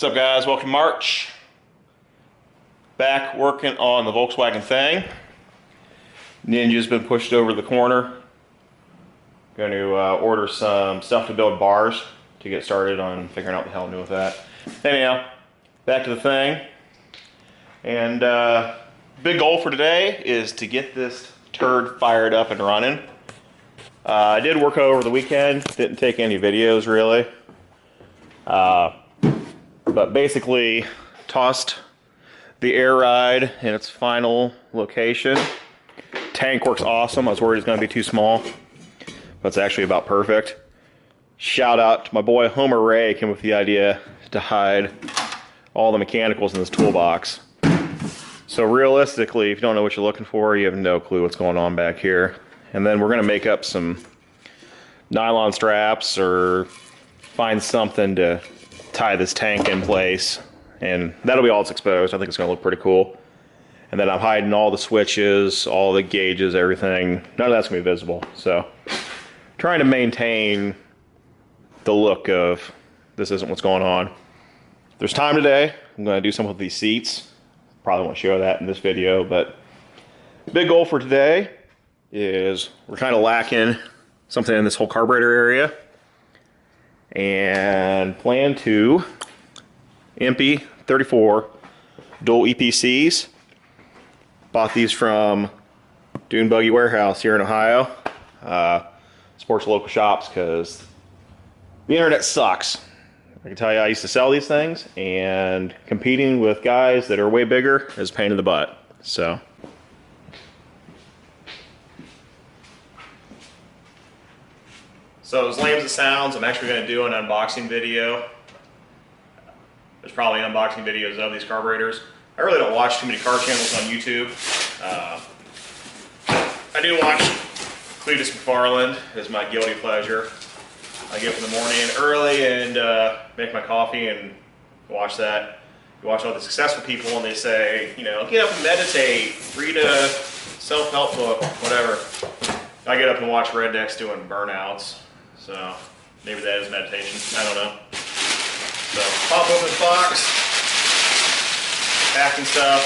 What's up, guys? Welcome to March. Back working on the Volkswagen Thing. Ninja's been pushed over the corner. Going to order some stuff to build bars to get started on figuring out what the hell to do with that. Anyhow, back to the Thing. And big goal for today is to get this turd fired up and running. I did work over the weekend. Didn't take any videos really. But basically tossed the air ride in its final location. Tank works awesome. I was worried it's going to be too small, but it's actually about perfect. Shout out to my boy Homer Ray, came with the idea to hide all the mechanicals in this toolbox. So realistically, if you don't know what you're looking for, you have no clue what's going on back here. And then we're going to make up some nylon straps or find something to tie this tank in place, and that'll be all it's exposed. I think it's going to look pretty cool. And then I'm hiding all the switches, all the gauges, everything. None of that's going to be visible. So trying to maintain the look of this isn't what's going on. There's time today. I'm going to do something with these seats. Probably won't show that in this video, but big goal for today is we're kind of lacking something in this whole carburetor area, and plan to empty 34 dual EPCs. Bought these from Dune Buggy Warehouse here in Ohio. Supports local shops because the internet sucks. I can tell you, I used to sell these things, and competing with guys that are way bigger is a pain in the butt. So as lame as it sounds, I'm actually going to do an unboxing video. There's probably unboxing videos of these carburetors. I really don't watch too many car channels on YouTube. I do watch Cletus McFarland as my guilty pleasure. I get up in the morning early and make my coffee and watch that. You watch all the successful people and they say, you know, get up and meditate, read a self-help book, whatever. I get up and watch rednecks doing burnouts. So maybe that is meditation. I don't know. So pop open the box, packing stuff.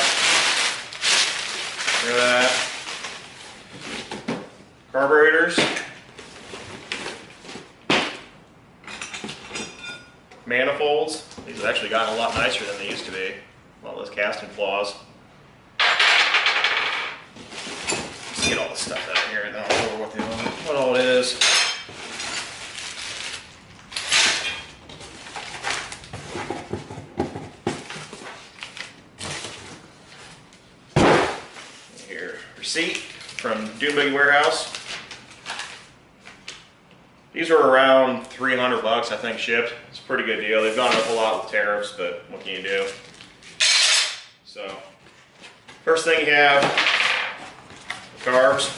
Look at that. Carburetors. Manifolds. These have actually gotten a lot nicer than they used to be. All those casting flaws. Let's get all this stuff out of here and then I'll go over what all it is. Here, receipt from Dune Buggy Warehouse. These are around $300, I think, shipped. It's a pretty good deal. They've gone up a lot with tariffs, but what can you do? So, first thing you have, the carbs.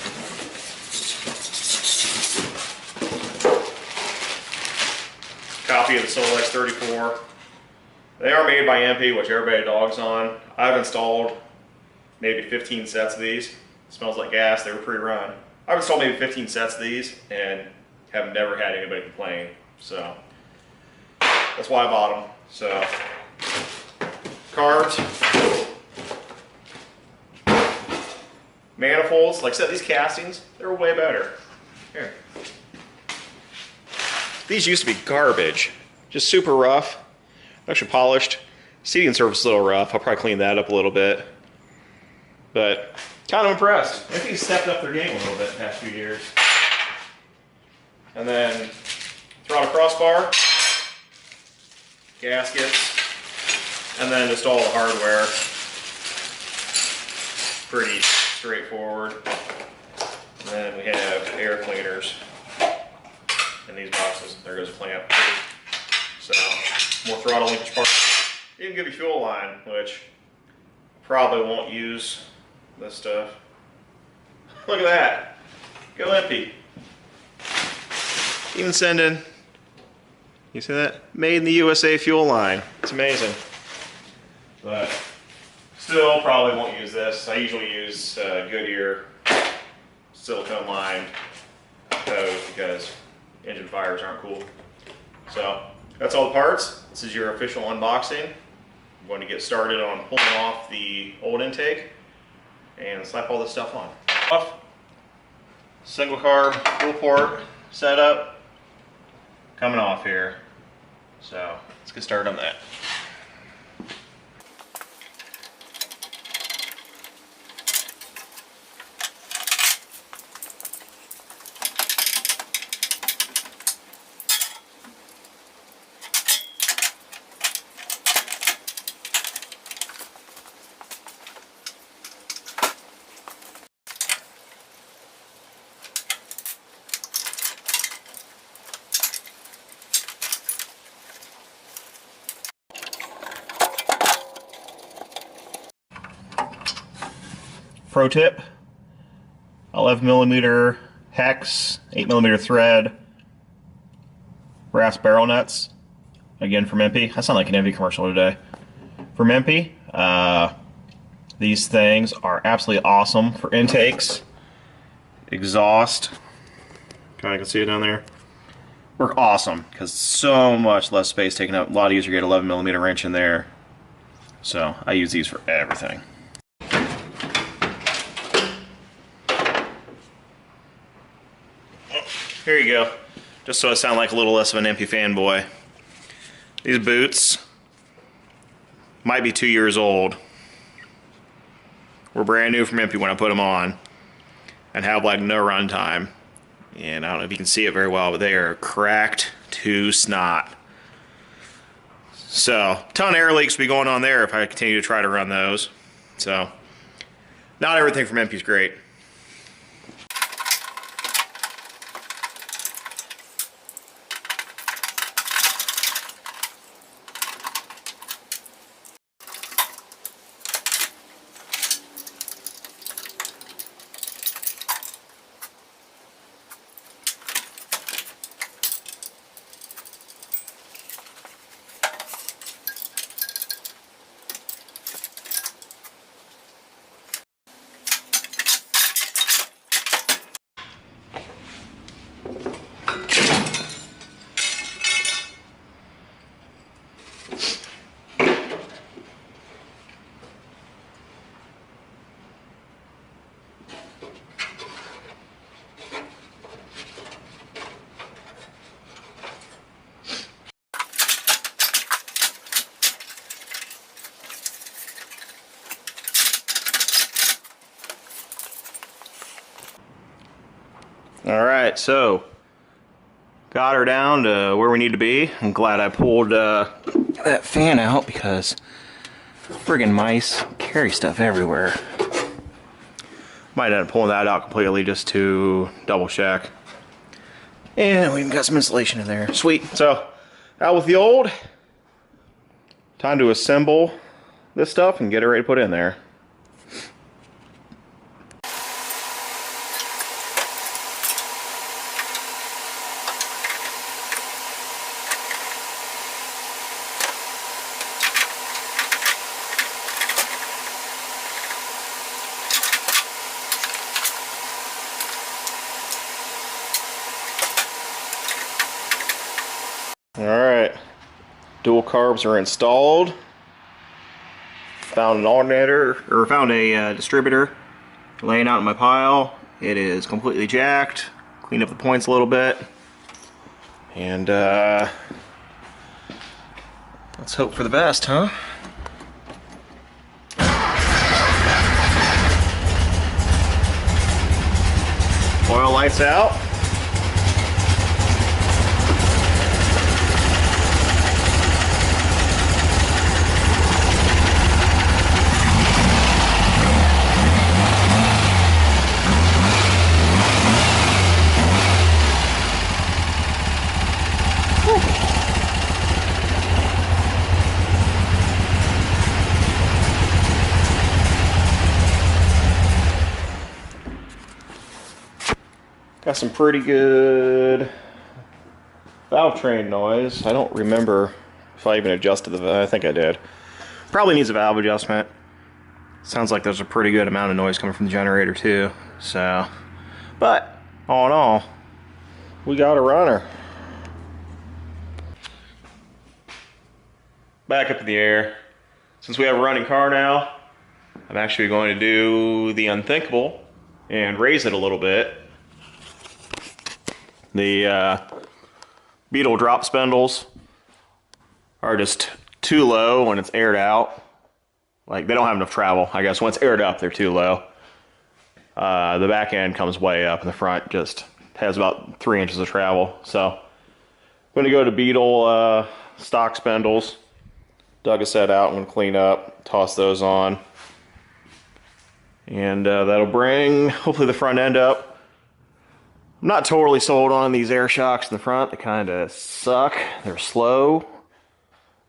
Copy of the Solex 34. They are made by MP, which everybody dogs on. I've installed maybe 15 sets of these. It smells like gas. They were pre-run. I've installed maybe 15 sets of these and have never had anybody complain. So that's why I bought them. So carbs, manifolds. Like I said, these castings, they're way better. Here. These used to be garbage, just super rough. Actually polished. Seating surface is a little rough. I'll probably clean that up a little bit. But kind of impressed. I think he's stepped up their game a little bit the past few years. And then throttle crossbar, gaskets, and then just all the hardware. Pretty straightforward. And then we have air cleaners in these boxes. There goes a clamp. So more throttle linkage parts. Even give you fuel line, which probably won't use this stuff. Look at that. Go empty. Even sending, you see that? Made in the USA fuel line. It's amazing. But still probably won't use this. I usually use Goodyear silicone lined hose because engine fires aren't cool. So That's all the parts. This is your official unboxing. I'm going to get started on pulling off the old intake and slap all this stuff on. Off. Single carb, dual port setup coming off here. So let's get started on that. Pro tip, 11mm hex, 8mm thread, brass barrel nuts, again from MP. I sound like an MP commercial today. From MP, these things are absolutely awesome for intakes, exhaust, kind of can see it down there. Work awesome, because so much less space taken up. A lot easier to get 11mm wrench in there. So I use these for everything. Here you go, just so I sound like a little less of an MP fanboy. These boots might be 2 years old. Were brand new from MP when I put them on and have like no run time. And I don't know if you can see it very well, but they are cracked to snot. So, a ton of air leaks will be going on there if I continue to try to run those. So, not everything from MP is great. Alright, so got her down to where we need to be. I'm glad I pulled that fan out because friggin' mice carry stuff everywhere. Might end up pulling that out completely just to double check. And we even got some insulation in there. Sweet. So, out with the old. Time to assemble this stuff and get it ready to put in there. Alright, dual carbs are installed. Found an alternator, or found a distributor laying out in my pile. It is completely jacked. Cleaned up the points a little bit. And let's hope for the best, huh? Oil lights out. Got some pretty good valve train noise. I don't remember if I even adjusted the valve. I think I did. Probably needs a valve adjustment. Sounds like there's a pretty good amount of noise coming from the generator too. So, but all in all, we got a runner. back up in the air. Since we have a running car now, I'm actually going to do the unthinkable and raise it a little bit. The Beetle drop spindles are just too low when it's aired out. Like, they don't have enough travel. I guess when it's aired up, they're too low. The back end comes way up, and the front just has about 3 inches of travel. So I'm going to go to Beetle stock spindles. Dug a set out. I'm going to clean up, toss those on. And that'll bring, hopefully, the front end up. I'm not totally sold on these air shocks in the front. They kind of suck. They're slow.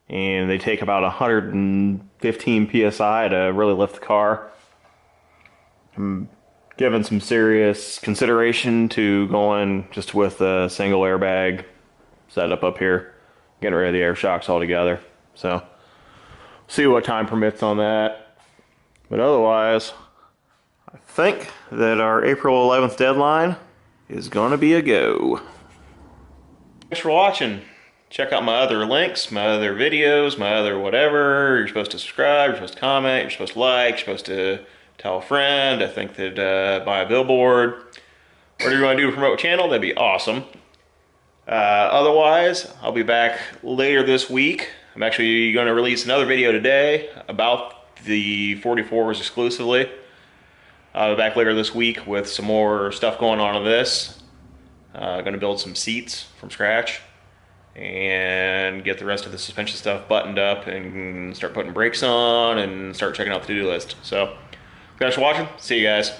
And they take about 115 PSI to really lift the car. I'm giving some serious consideration to going just with a single airbag setup up here. Getting rid of the air shocks altogether. So, see what time permits on that. But otherwise, I think that our April 11th deadline is going to be a go. Thanks for watching. Check out my other links, my other videos, my other whatever. You're supposed to subscribe, you're supposed to comment, you're supposed to like, you're supposed to tell a friend. I think that buy a billboard. Whatever you want to do to promote a channel, that'd be awesome. Otherwise, I'll be back later this week. I'm actually going to release another video today about the 44s exclusively. I'll be back later this week with some more stuff going on this. Going to build some seats from scratch and get the rest of the suspension stuff buttoned up and start putting brakes on and start checking out the to-do list. So, thanks for watching. See you guys.